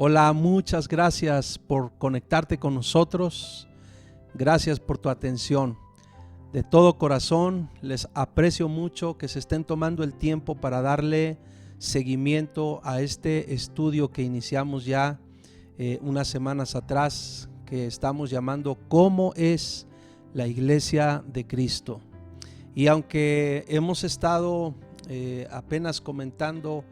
Hola, muchas gracias por conectarte con nosotros. Gracias por tu atención. De todo corazón les aprecio mucho que se estén tomando el tiempo para darle seguimiento a este estudio que iniciamos ya unas semanas atrás, que estamos llamando ¿Cómo es la Iglesia de Cristo? Y aunque hemos estado apenas comentando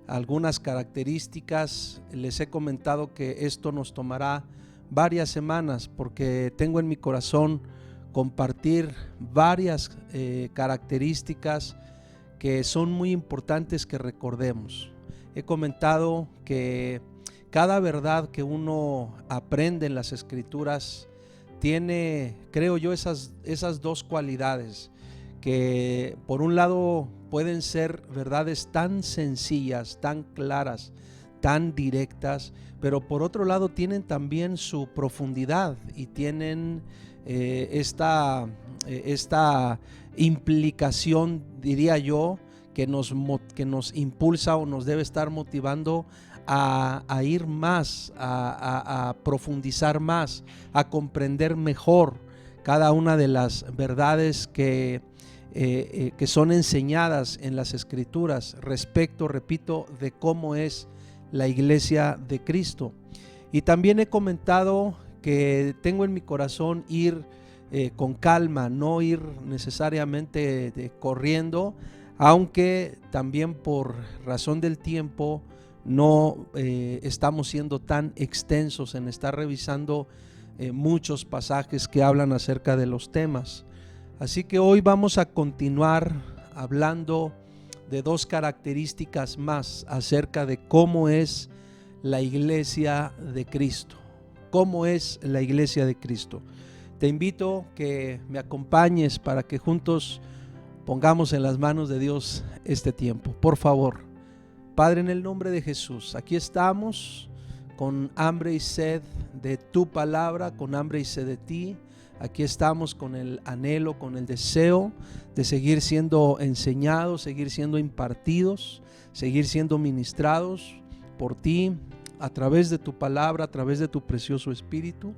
algunas características, les he comentado que esto nos tomará varias semanas porque tengo en mi corazón compartir varias características que son muy importantes que recordemos. He comentado que cada verdad que uno aprende en las Escrituras tiene, creo yo, esas dos cualidades que por un lado pueden ser verdades tan sencillas, tan claras, tan directas, pero por otro lado tienen también su profundidad y tienen esta implicación, diría yo, que nos impulsa o nos debe estar motivando a ir más, a profundizar más, a comprender mejor cada una de las verdades que son enseñadas en las Escrituras respecto, repito, de cómo es la Iglesia de Cristo. Y también he comentado que tengo en mi corazón ir con calma, no ir necesariamente corriendo, aunque también por razón del tiempo no estamos siendo tan extensos en estar revisando muchos pasajes que hablan acerca de los temas. Así que hoy vamos a continuar hablando de dos características más acerca de cómo es la Iglesia de Cristo. ¿Cómo es la Iglesia de Cristo? Te invito que me acompañes para que juntos pongamos en las manos de Dios este tiempo. Por favor, Padre, en el nombre de Jesús, aquí estamos con hambre y sed de tu palabra, con hambre y sed de ti. Aquí estamos con el anhelo, con el deseo de seguir siendo enseñados, seguir siendo impartidos, seguir siendo ministrados por ti a través de tu palabra, a través de tu precioso Espíritu.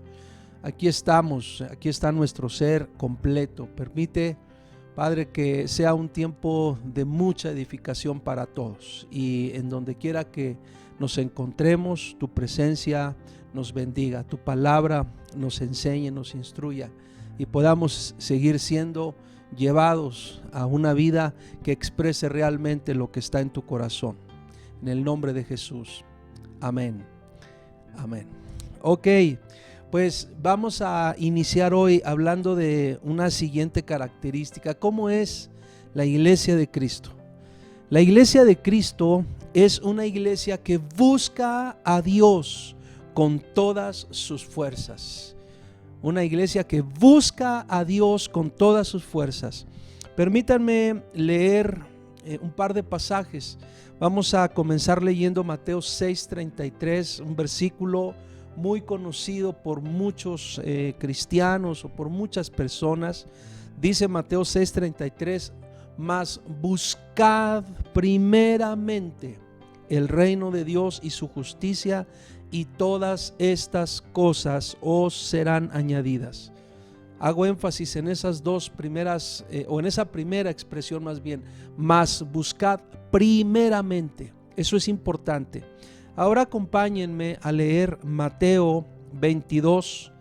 Aquí estamos, aquí está nuestro ser completo. Permite, Padre, que sea un tiempo de mucha edificación para todos y en donde quiera que nos encontremos, tu presencia nos bendiga, tu palabra nos enseñe, nos instruya y podamos seguir siendo llevados a una vida que exprese realmente lo que está en tu corazón. En el nombre de Jesús. Amén. Amén. Ok, pues vamos a iniciar hoy hablando de una siguiente característica. ¿Cómo es la Iglesia de Cristo? La Iglesia de Cristo es una iglesia que busca a Dios con todas sus fuerzas. Una iglesia que busca a Dios con todas sus fuerzas. Permítanme leer un par de pasajes. Vamos a comenzar leyendo Mateo 6:33, un versículo muy conocido por muchos cristianos o por muchas personas. Dice Mateo 6:33: mas buscad primeramente el reino de Dios y su justicia, y todas estas cosas os serán añadidas. Hago énfasis en esas dos primeras, o en esa primera expresión más bien, mas buscad primeramente. Eso es importante. Ahora acompáñenme a leer Mateo 22,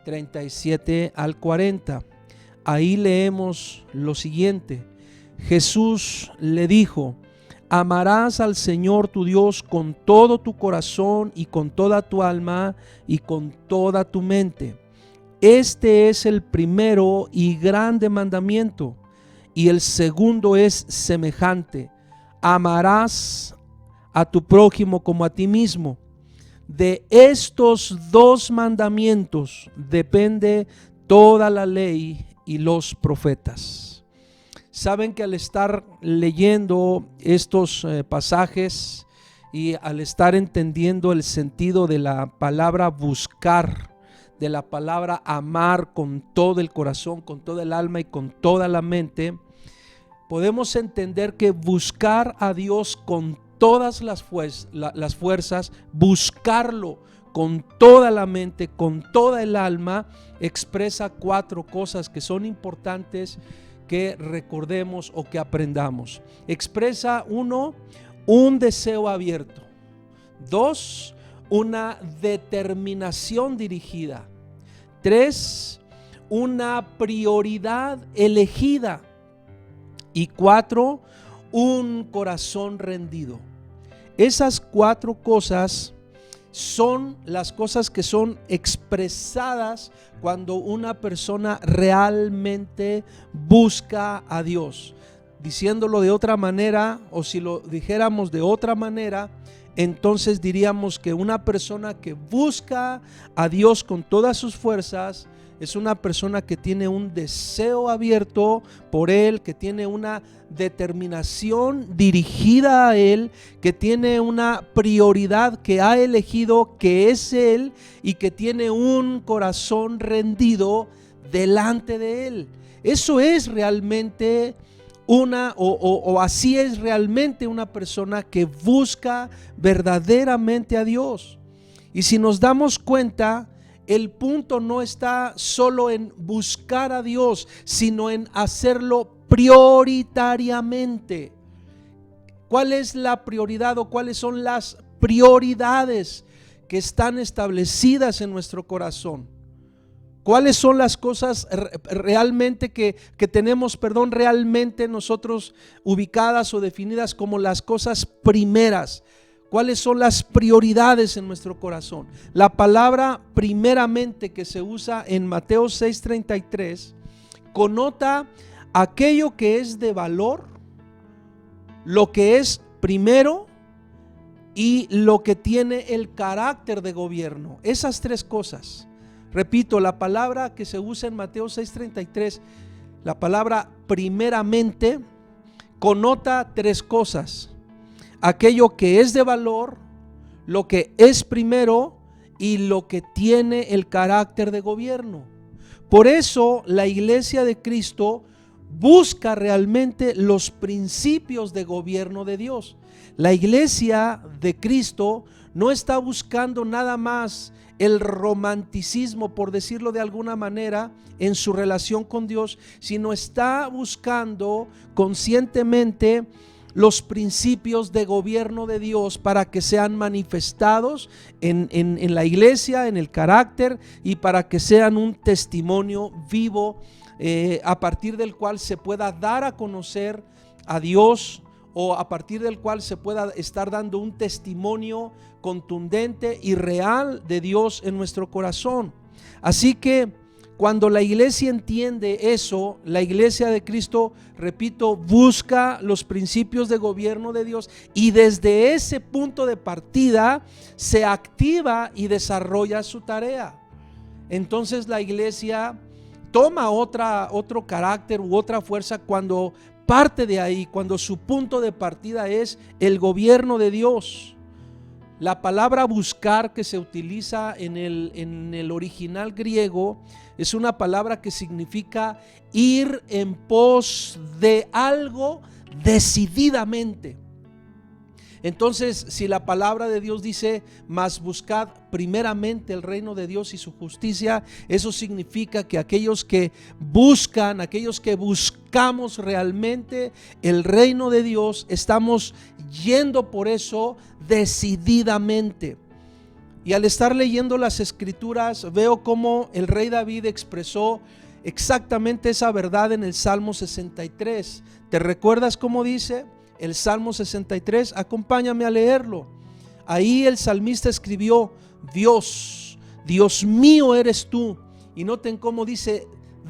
37 al 40. Ahí leemos lo siguiente. Jesús le dijo: amarás al Señor tu Dios con todo tu corazón y con toda tu alma y con toda tu mente. Este es el primero y grande mandamiento, y el segundo es semejante: amarás a tu prójimo como a ti mismo. De estos dos mandamientos depende toda la ley y los profetas. Saben que al estar leyendo estos pasajes y al estar entendiendo el sentido de la palabra buscar, de la palabra amar con todo el corazón, con toda el alma y con toda la mente, podemos entender que buscar a Dios con todas las fuerzas, buscarlo con toda la mente, con toda el alma, expresa 4 cosas que son importantes que recordemos o que aprendamos. Expresa 1, un deseo abierto. 2, una determinación dirigida. 3, una prioridad elegida. Y 4, un corazón rendido. Esas 4 cosas son las cosas que son expresadas cuando una persona realmente busca a Dios. Diciéndolo de otra manera, o si lo dijéramos de otra manera, entonces diríamos que una persona que busca a Dios con todas sus fuerzas es una persona que tiene un deseo abierto por Él, que tiene una determinación dirigida a Él, que tiene una prioridad que ha elegido, que es Él, y que tiene un corazón rendido delante de Él. Eso es realmente así es realmente una persona que busca verdaderamente a Dios. Y si nos damos cuenta, el punto no está solo en buscar a Dios, sino en hacerlo prioritariamente. ¿Cuál es la prioridad o cuáles son las prioridades que están establecidas en nuestro corazón? ¿Cuáles son las cosas realmente que tenemos, realmente nosotros ubicadas o definidas como las cosas primeras? ¿Cuáles son las prioridades en nuestro corazón? La palabra primeramente que se usa en Mateo 6:33 connota aquello que es de valor, lo que es primero y lo que tiene el carácter de gobierno. Esas 3 cosas. Repito, la palabra que se usa en Mateo 6:33, la palabra primeramente, connota 3 cosas. Aquello que es de valor, lo que es primero y lo que tiene el carácter de gobierno. Por eso la iglesia de Cristo busca realmente los principios de gobierno de Dios. La iglesia de Cristo no está buscando nada más el romanticismo, por decirlo de alguna manera, en su relación con Dios, sino está buscando conscientemente los principios de gobierno de Dios para que sean manifestados en la iglesia, en el carácter, y para que sean un testimonio vivo a partir del cual se pueda dar a conocer a Dios, o a partir del cual se pueda estar dando un testimonio contundente y real de Dios en nuestro corazón. Así que cuando la iglesia entiende eso, la iglesia de Cristo, repito, busca los principios de gobierno de Dios, y desde ese punto de partida se activa y desarrolla su tarea. Entonces la iglesia toma otro carácter u otra fuerza cuando parte de ahí, cuando su punto de partida es el gobierno de Dios. La palabra buscar que se utiliza en el original griego es una palabra que significa ir en pos de algo decididamente. Entonces, si la palabra de Dios dice, mas buscad primeramente el reino de Dios y su justicia, eso significa que aquellos que buscan, aquellos que buscamos realmente el reino de Dios, estamos yendo por eso decididamente. Y al estar leyendo las escrituras, veo cómo el rey David expresó exactamente esa verdad en el Salmo 63. ¿Te recuerdas cómo dice el Salmo 63? Acompáñame a leerlo. Ahí el salmista escribió: Dios, Dios mío eres tú. Y noten cómo dice: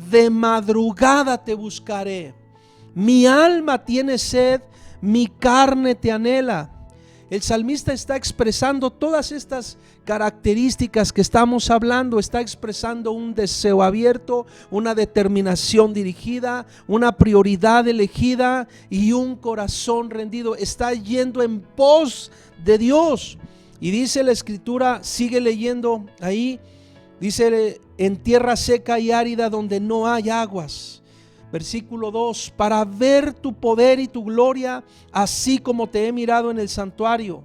de madrugada te buscaré. Mi alma tiene sed, mi carne te anhela. El salmista está expresando todas estas características que estamos hablando. Está expresando un deseo abierto, una determinación dirigida, una prioridad elegida y un corazón rendido. Está yendo en pos de Dios. Y dice la escritura, sigue leyendo ahí, dice: en tierra seca y árida donde no hay aguas. Versículo 2, para ver tu poder y tu gloria, así como te he mirado en el santuario,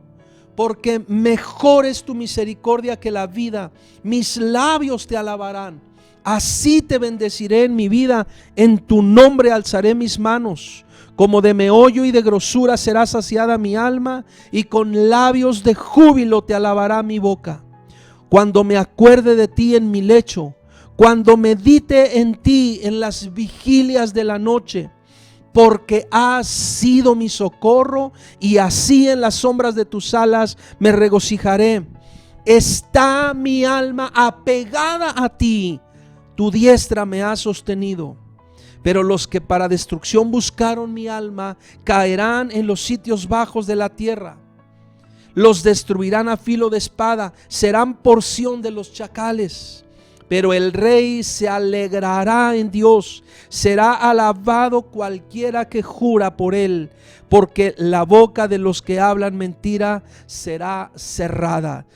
porque mejor es tu misericordia que la vida, mis labios te alabarán. Así te bendeciré en mi vida, en tu nombre alzaré mis manos. Como de meollo y de grosura será saciada mi alma, y con labios de júbilo te alabará mi boca. Cuando me acuerde de ti en mi lecho, cuando medite en ti en las vigilias de la noche, porque has sido mi socorro, y así en las sombras de tus alas me regocijaré. Está mi alma apegada a ti, tu diestra me ha sostenido. Pero los que para destrucción buscaron mi alma caerán en los sitios bajos de la tierra. Los destruirán a filo de espada, serán porción de los chacales. Pero el rey se alegrará en Dios, será alabado cualquiera que jura por él, porque la boca de los que hablan mentira será cerrada.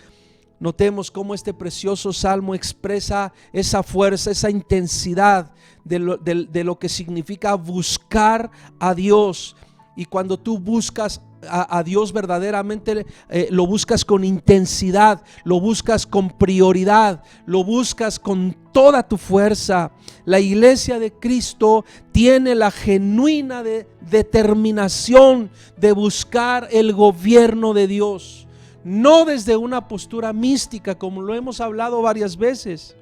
Notemos cómo este precioso salmo expresa esa fuerza, esa intensidad de lo que significa buscar a Dios. Y cuando tú buscas a Dios verdaderamente, lo buscas con intensidad, lo buscas con prioridad, lo buscas con toda tu fuerza. La iglesia de Cristo tiene la genuina determinación de buscar el gobierno de Dios, no desde una postura mística como lo hemos hablado varias veces,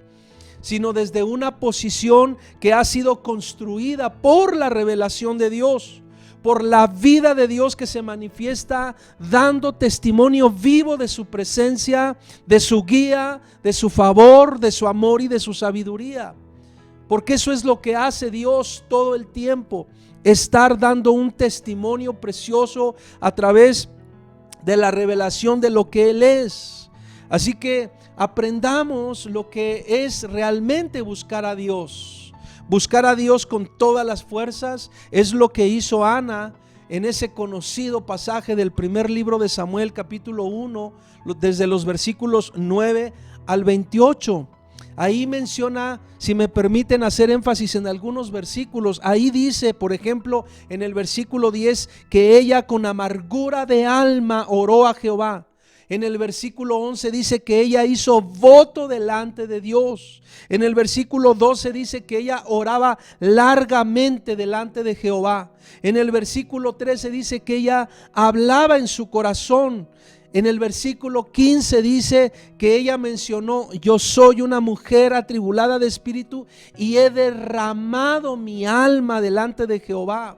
sino desde una posición que ha sido construida por la revelación de Dios, por la vida de Dios que se manifiesta dando testimonio vivo de su presencia, de su guía, de su favor, de su amor y de su sabiduría. Porque eso es lo que hace Dios todo el tiempo, estar dando un testimonio precioso a través de la revelación de lo que Él es. Así que aprendamos lo que es realmente buscar a Dios. Buscar a Dios con todas las fuerzas es lo que hizo Ana en ese conocido pasaje del primer libro de Samuel, capítulo 1, desde los versículos 9 al 28. Ahí menciona, si me permiten hacer énfasis en algunos versículos, ahí dice, por ejemplo, en el versículo 10, que ella con amargura de alma oró a Jehová. En el versículo 11 dice que ella hizo voto delante de Dios. En el versículo 12 dice que ella oraba largamente delante de Jehová. En el versículo 13 dice que ella hablaba en su corazón. En el versículo 15 dice que ella mencionó: yo soy una mujer atribulada de espíritu y he derramado mi alma delante de Jehová.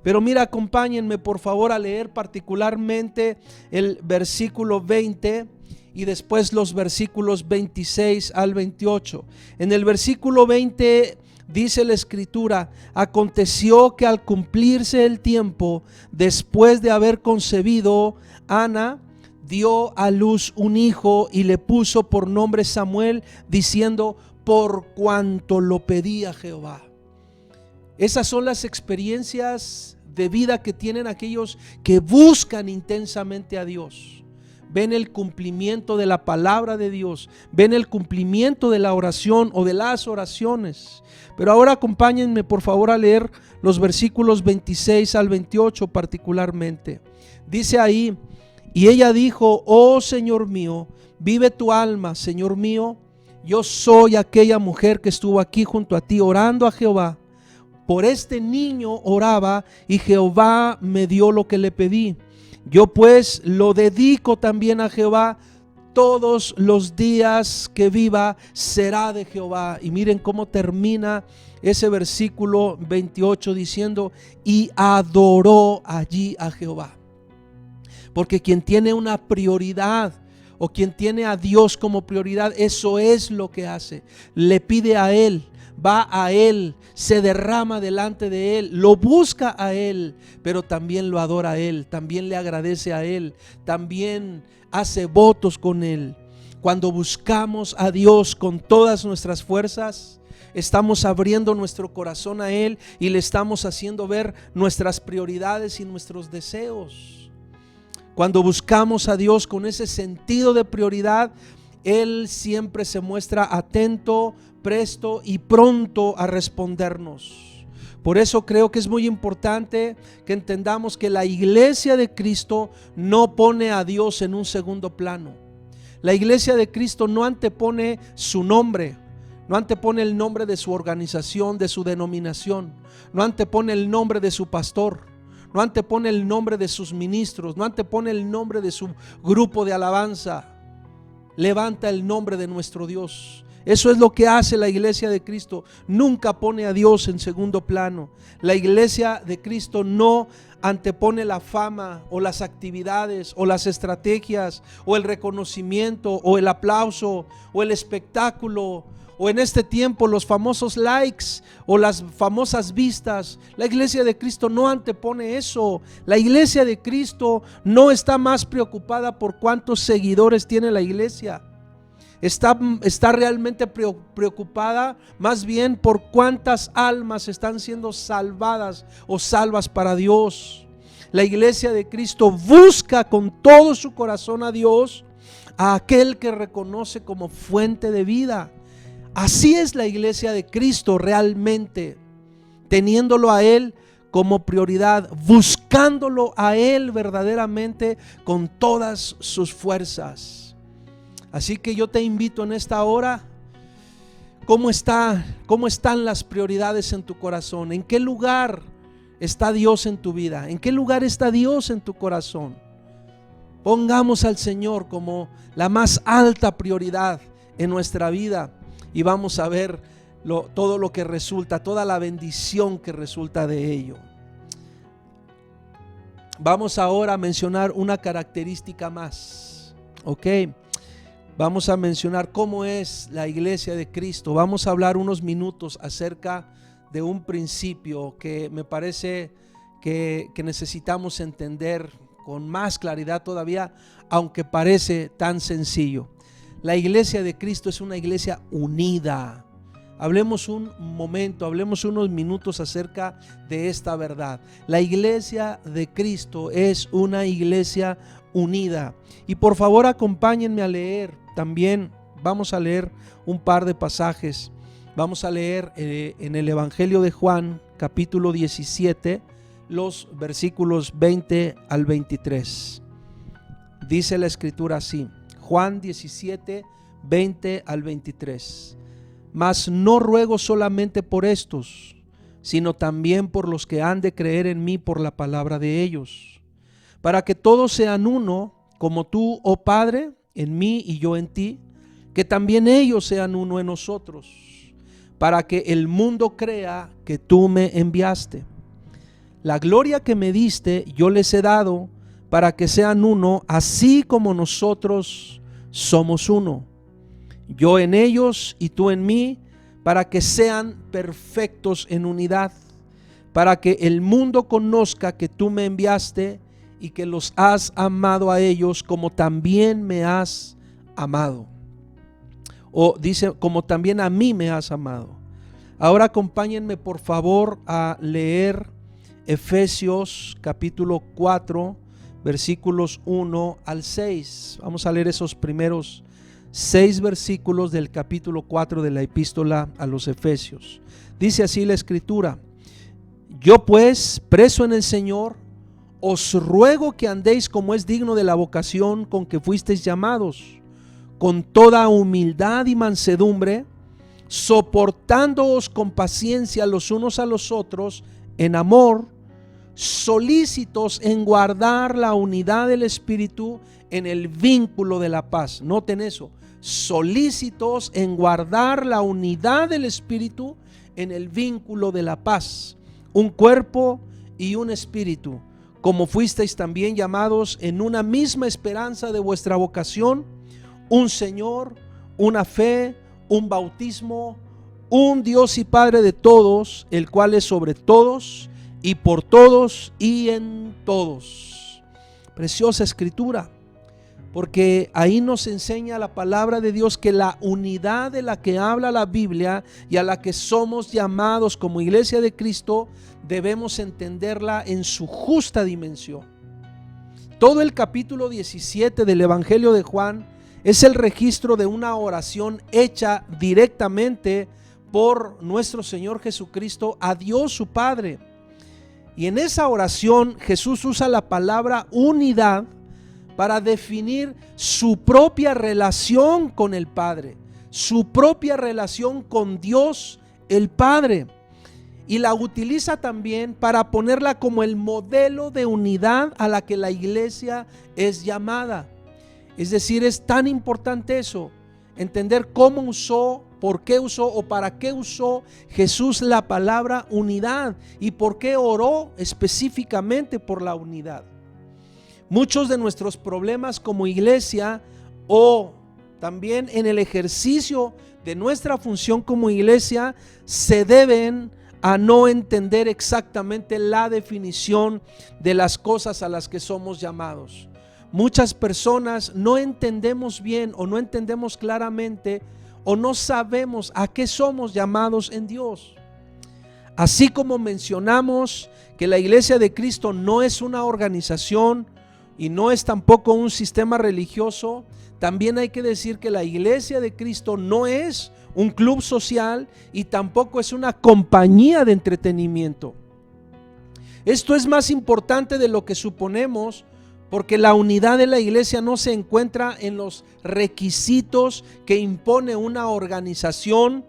Pero mira, acompáñenme por favor a leer particularmente el versículo 20 y después los versículos 26 al 28. En el versículo 20 dice la escritura: aconteció que al cumplirse el tiempo, después de haber concebido, Ana dio a luz un hijo y le puso por nombre Samuel, diciendo: por cuanto lo pedí a Jehová. Esas son las experiencias de vida que tienen aquellos que buscan intensamente a Dios. Ven el cumplimiento de la palabra de Dios, ven el cumplimiento de la oración o de las oraciones. Pero ahora acompáñenme por favor a leer los versículos 26 al 28 particularmente. Dice ahí: y ella dijo: oh Señor mío, vive tu alma, Señor mío. Yo soy aquella mujer que estuvo aquí junto a ti orando a Jehová. Por este niño oraba y Jehová me dio lo que le pedí. Yo pues lo dedico también a Jehová. Todos los días que viva será de Jehová. Y miren cómo termina ese versículo 28 diciendo: y adoró allí a Jehová. Porque quien tiene una prioridad, o quien tiene a Dios como prioridad, eso es lo que hace. Le pide a Él, va a Él, se derrama delante de Él, lo busca a Él, pero también lo adora a Él, también le agradece a Él, también hace votos con Él. Cuando buscamos a Dios con todas nuestras fuerzas, estamos abriendo nuestro corazón a Él y le estamos haciendo ver nuestras prioridades y nuestros deseos. Cuando buscamos a Dios con ese sentido de prioridad, Él siempre se muestra atento, presto y pronto a respondernos. Por eso creo que es muy importante que entendamos que la iglesia de Cristo no pone a Dios en un segundo plano. La iglesia de Cristo no antepone su nombre, no antepone el nombre de su organización, de su denominación, no antepone el nombre de su pastor, no antepone el nombre de sus ministros, no antepone el nombre de su grupo de alabanza. Levanta el nombre de nuestro Dios. Eso es lo que hace la iglesia de Cristo. Nunca pone a Dios en segundo plano. La iglesia de Cristo no antepone la fama o las actividades o las estrategias o el reconocimiento o el aplauso o el espectáculo o en este tiempo los famosos likes o las famosas vistas. La iglesia de Cristo no antepone eso. La iglesia de Cristo no está más preocupada por cuántos seguidores tiene la iglesia. Está realmente preocupada más bien por cuántas almas están siendo salvadas o salvas para Dios. La iglesia de Cristo busca con todo su corazón a Dios, a aquel que reconoce como fuente de vida. Así es la iglesia de Cristo realmente, teniéndolo a Él como prioridad, buscándolo a Él verdaderamente con todas sus fuerzas. Así que yo te invito en esta hora, ¿cómo están las prioridades en tu corazón? ¿En qué lugar está Dios en tu vida? ¿En qué lugar está Dios en tu corazón? Pongamos al Señor como la más alta prioridad en nuestra vida y vamos a ver todo lo que resulta, toda la bendición que resulta de ello. Vamos ahora a mencionar una característica más, ¿ok? Vamos a mencionar cómo es la iglesia de Cristo. Vamos a hablar unos minutos acerca de un principio que me parece que necesitamos entender con más claridad todavía, aunque parece tan sencillo. La iglesia de Cristo es una iglesia unida. Hablemos un momento, hablemos unos minutos acerca de esta verdad. La iglesia de Cristo es una iglesia unida. Y por favor acompáñenme a leer. También vamos a leer un par de pasajes. Vamos a leer en el Evangelio de Juan, capítulo 17, los versículos 20 al 23. Dice la escritura así, Juan 17, 20 al 23. Mas no ruego solamente por estos, sino también por los que han de creer en mí por la palabra de ellos, para que todos sean uno, como tú, oh Padre, en mí y yo en ti, que también ellos sean uno en nosotros, para que el mundo crea que tú me enviaste. La gloria que me diste yo les he dado, para que sean uno, así como nosotros somos uno. Yo en ellos y tú en mí, para que sean perfectos en unidad, para que el mundo conozca que tú me enviaste y que los has amado a ellos como también me has amado. O dice, como también a mí me has amado. Ahora acompáñenme por favor a leer Efesios capítulo 4, versículos 1 al 6. Vamos a leer esos primeros 6 versículos del capítulo 4 de la epístola a los Efesios. Dice así la escritura: Yo pues, preso en el Señor, os ruego que andéis como es digno de la vocación con que fuisteis llamados, con toda humildad y mansedumbre, soportándoos con paciencia los unos a los otros en amor, solícitos en guardar la unidad del Espíritu en el vínculo de la paz. Noten eso, solícitos en guardar la unidad del Espíritu en el vínculo de la paz, un cuerpo y un espíritu, como fuisteis también llamados en una misma esperanza de vuestra vocación, un Señor, una fe, un bautismo, un Dios y Padre de todos, el cual es sobre todos y por todos y en todos. Preciosa escritura, porque ahí nos enseña la palabra de Dios que la unidad de la que habla la Biblia y a la que somos llamados como iglesia de Cristo, debemos entenderla en su justa dimensión. Todo el capítulo 17 del Evangelio de Juan es el registro de una oración hecha directamente por nuestro Señor Jesucristo a Dios su Padre. Y en esa oración Jesús usa la palabra unidad para definir su propia relación con el Padre, su propia relación con Dios el Padre. Y la utiliza también para ponerla como el modelo de unidad a la que la iglesia es llamada. Es decir, es tan importante eso, entender cómo usó, por qué usó o para qué usó Jesús la palabra unidad y por qué oró específicamente por la unidad. Muchos de nuestros problemas como iglesia o también en el ejercicio de nuestra función como iglesia se deben a no entender exactamente la definición de las cosas a las que somos llamados. Muchas personas no entendemos bien o no entendemos claramente o no sabemos a qué somos llamados en Dios. Así como mencionamos que la Iglesia de Cristo no es una organización y no es tampoco un sistema religioso, también hay que decir que la Iglesia de Cristo no es un club social y tampoco es una compañía de entretenimiento. Esto es más importante de lo que suponemos, porque la unidad de la iglesia no se encuentra en los requisitos que impone una organización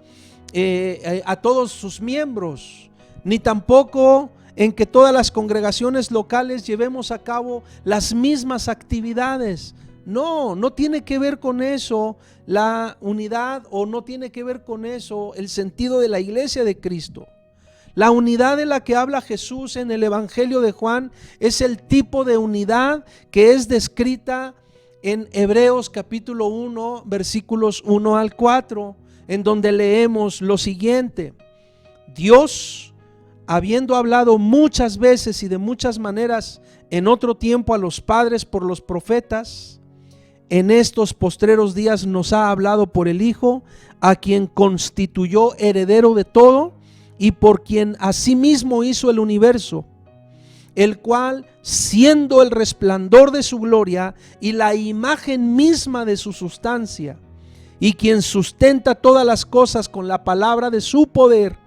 a todos sus miembros, ni tampoco en que todas las congregaciones locales llevemos a cabo las mismas actividades. No, no tiene que ver con eso la unidad, o no tiene que ver con eso el sentido de la iglesia de Cristo. La unidad de la que habla Jesús en el Evangelio de Juan es el tipo de unidad que es descrita en Hebreos capítulo 1, versículos 1 al 4, en donde leemos lo siguiente: Dios, habiendo hablado muchas veces y de muchas maneras en otro tiempo a los padres por los profetas, en estos postreros días nos ha hablado por el Hijo, a quien constituyó heredero de todo y por quien asimismo hizo el universo, el cual, siendo el resplandor de su gloria y la imagen misma de su sustancia, y quien sustenta todas las cosas con la palabra de su poder,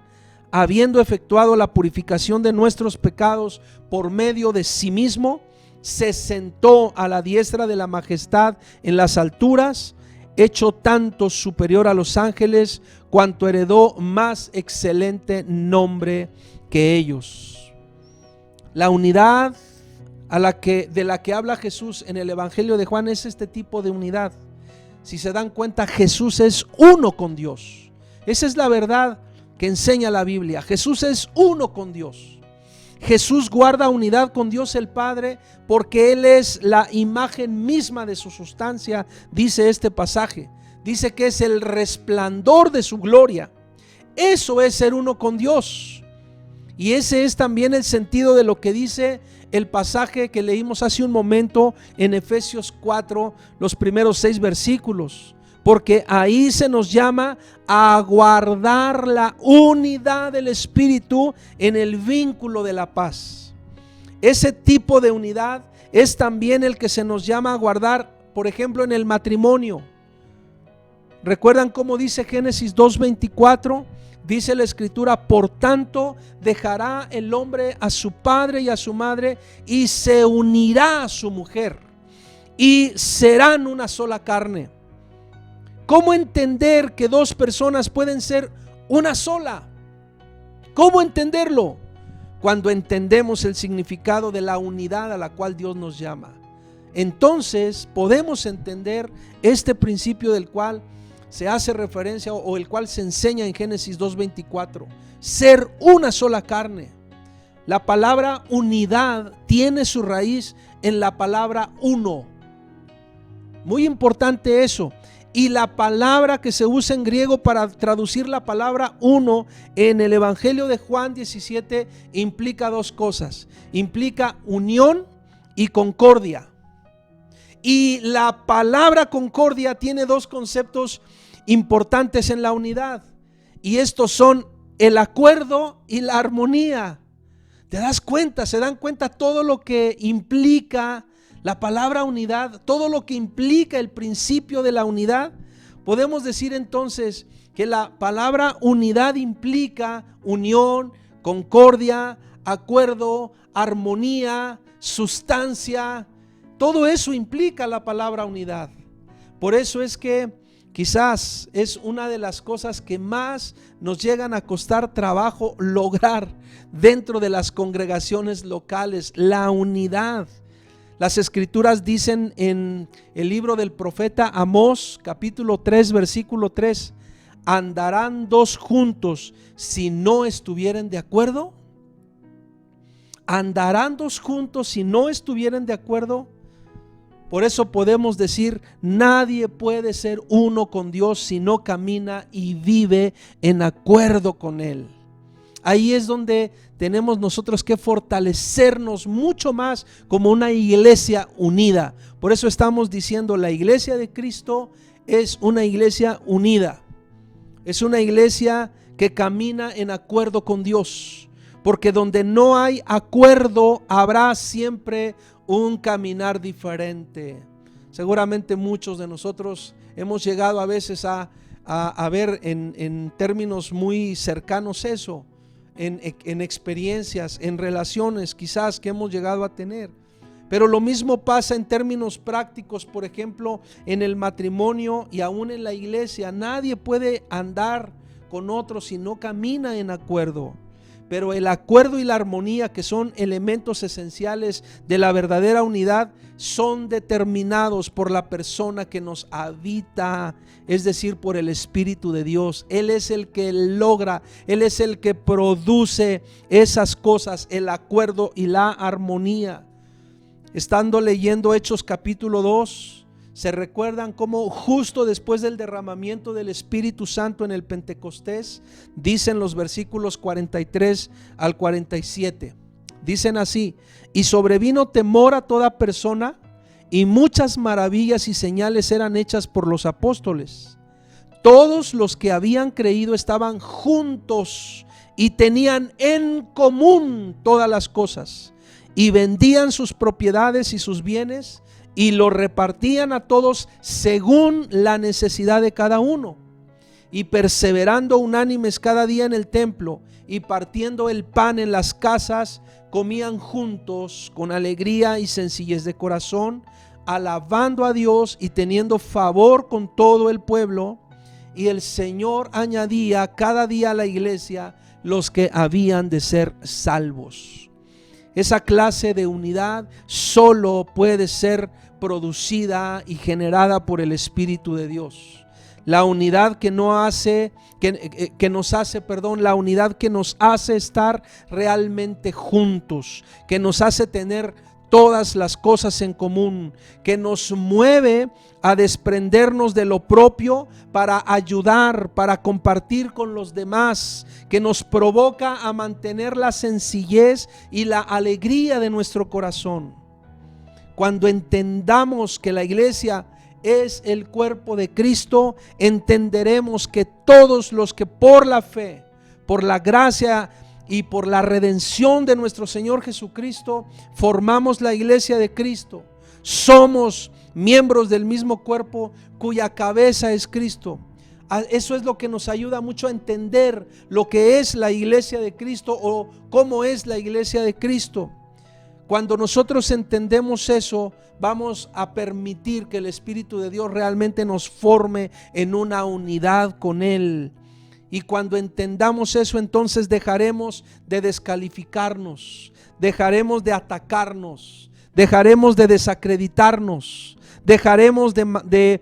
habiendo efectuado la purificación de nuestros pecados por medio de sí mismo, se sentó a la diestra de la majestad en las alturas, hecho tanto superior a los ángeles, cuanto heredó más excelente nombre que ellos. La unidad de la que habla Jesús en el Evangelio de Juan es este tipo de unidad. Si se dan cuenta, Jesús es uno con Dios. Esa es la verdad que enseña la Biblia. Jesús es uno con Dios. Jesús guarda unidad con Dios el Padre porque Él es la imagen misma de su sustancia, dice este pasaje. Dice que es el resplandor de su gloria. Eso es ser uno con Dios. Y ese es también el sentido de lo que dice el pasaje que leímos hace un momento en Efesios 4, los primeros 6 versículos. Porque ahí se nos llama a guardar la unidad del Espíritu en el vínculo de la paz. Ese tipo de unidad es también el que se nos llama a guardar, por ejemplo, en el matrimonio. ¿Recuerdan cómo dice Génesis 2:24? Dice la Escritura: por tanto dejará el hombre a su padre y a su madre y se unirá a su mujer y serán una sola carne. ¿Cómo entender que dos personas pueden ser una sola? ¿Cómo entenderlo? Cuando entendemos el significado de la unidad a la cual Dios nos llama. Entonces podemos entender este principio del cual se hace referencia o el cual se enseña en Génesis 2:24. Ser una sola carne. La palabra unidad tiene su raíz en la palabra uno. Muy importante eso. Y la palabra que se usa en griego para traducir la palabra uno en el Evangelio de Juan 17 implica dos cosas. Implica unión y concordia. Y la palabra concordia tiene dos conceptos importantes en la unidad. Y estos son el acuerdo y la armonía. ¿Te das cuenta? ¿Se dan cuenta todo lo que implica la palabra unidad? Todo lo que implica el principio de la unidad. Podemos decir entonces que la palabra unidad implica unión, concordia, acuerdo, armonía, sustancia. Todo eso implica la palabra unidad. Por eso es que quizás es una de las cosas que más nos llegan a costar trabajo lograr dentro de las congregaciones locales, la unidad. Las escrituras dicen en el libro del profeta Amós, capítulo 3, versículo 3, ¿andarán dos juntos si no estuvieren de acuerdo? ¿Andarán dos juntos si no estuvieren de acuerdo? Por eso podemos decir, nadie puede ser uno con Dios si no camina y vive en acuerdo con Él. Ahí es donde tenemos nosotros que fortalecernos mucho más como una iglesia unida. Por eso estamos diciendo, la iglesia de Cristo es una iglesia unida. Es una iglesia que camina en acuerdo con Dios. Porque donde no hay acuerdo, habrá siempre un caminar diferente. Seguramente muchos de nosotros hemos llegado a veces a ver en términos muy cercanos eso. En experiencias, en relaciones quizás que hemos llegado a tener. Pero lo mismo pasa en términos prácticos, por ejemplo, en el matrimonio y aún en la iglesia. Nadie puede andar con otro si no camina en acuerdo. Pero el acuerdo y la armonía, que son elementos esenciales de la verdadera unidad, son determinados por la persona que nos habita, es decir, por el Espíritu de Dios. Él es el que logra, Él es el que produce esas cosas, el acuerdo y la armonía. Estando leyendo Hechos capítulo 2, se recuerdan cómo justo después del derramamiento del Espíritu Santo en el Pentecostés, dicen los versículos 43 al 47, dicen así: y sobrevino temor a toda persona, y muchas maravillas y señales eran hechas por los apóstoles. Todos los que habían creído estaban juntos y tenían en común todas las cosas, y vendían sus propiedades y sus bienes y lo repartían a todos según la necesidad de cada uno. Y perseverando unánimes cada día en el templo y partiendo el pan en las casas, comían juntos con alegría y sencillez de corazón, alabando a Dios y teniendo favor con todo el pueblo. Y el Señor añadía cada día a la iglesia los que habían de ser salvos. Esa clase de unidad solo puede ser producida y generada por el Espíritu de Dios. La unidad que nos hace estar realmente juntos, que nos hace tener todas las cosas en común, que nos mueve a desprendernos de lo propio para ayudar, para compartir con los demás, que nos provoca a mantener la sencillez y la alegría de nuestro corazón. Cuando entendamos que la iglesia es el cuerpo de Cristo, entenderemos que todos los que por la fe, por la gracia y por la redención de nuestro Señor Jesucristo formamos la iglesia de Cristo, somos miembros del mismo cuerpo cuya cabeza es Cristo. Eso es lo que nos ayuda mucho a entender lo que es la iglesia de Cristo o cómo es la iglesia de Cristo. Cuando nosotros entendemos eso, vamos a permitir que el Espíritu de Dios realmente nos forme en una unidad con Él. Y cuando entendamos eso, entonces dejaremos de descalificarnos, dejaremos de atacarnos, dejaremos de desacreditarnos, dejaremos de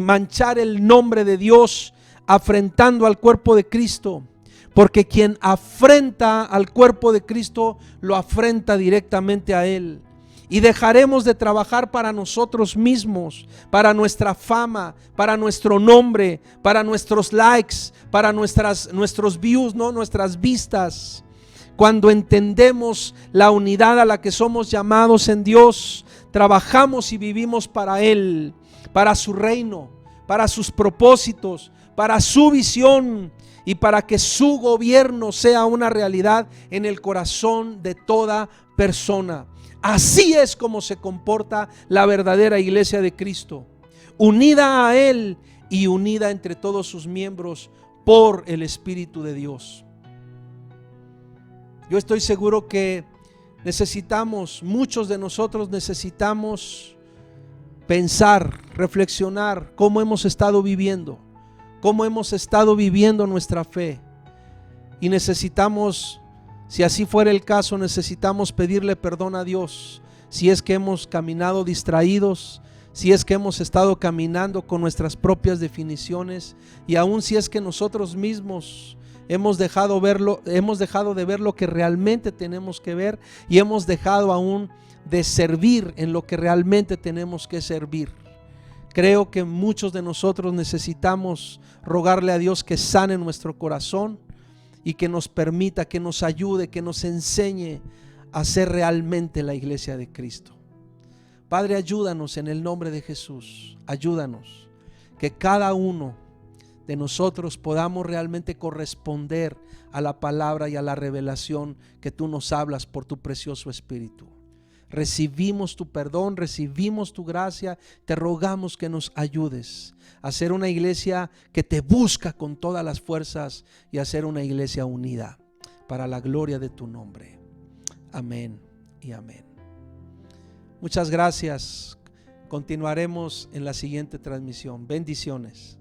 manchar el nombre de Dios afrentando al cuerpo de Cristo. Porque quien afrenta al cuerpo de Cristo lo afrenta directamente a Él. Y dejaremos de trabajar para nosotros mismos, para nuestra fama, para nuestro nombre, para nuestros likes, para nuestros views, ¿no? Nuestras vistas. Cuando entendemos la unidad a la que somos llamados en Dios, trabajamos y vivimos para Él, para su reino, para sus propósitos, para su visión y para que su gobierno sea una realidad en el corazón de toda persona. Así es como se comporta la verdadera iglesia de Cristo, unida a Él y unida entre todos sus miembros por el Espíritu de Dios. Yo estoy seguro que muchos de nosotros necesitamos pensar, reflexionar cómo hemos estado viviendo nuestra fe. Y necesitamos, si así fuera el caso, necesitamos pedirle perdón a Dios si es que hemos caminado distraídos, si es que hemos estado caminando con nuestras propias definiciones, y aún si es que nosotros mismos hemos dejado de ver lo que realmente tenemos que ver, y hemos dejado aún de servir en lo que realmente tenemos que servir. Creo que muchos de nosotros necesitamos rogarle a Dios que sane nuestro corazón y que nos permita, que nos ayude, que nos enseñe a ser realmente la iglesia de Cristo. Padre, ayúdanos en el nombre de Jesús. Ayúdanos que cada uno de nosotros podamos realmente corresponder a la palabra y a la revelación que tú nos hablas por tu precioso Espíritu. Recibimos tu perdón, recibimos tu gracia. Te rogamos que nos ayudes a ser una iglesia que te busca con todas las fuerzas y a ser una iglesia unida para la gloria de tu nombre. Amén y amén. Muchas gracias. Continuaremos en la siguiente transmisión. Bendiciones.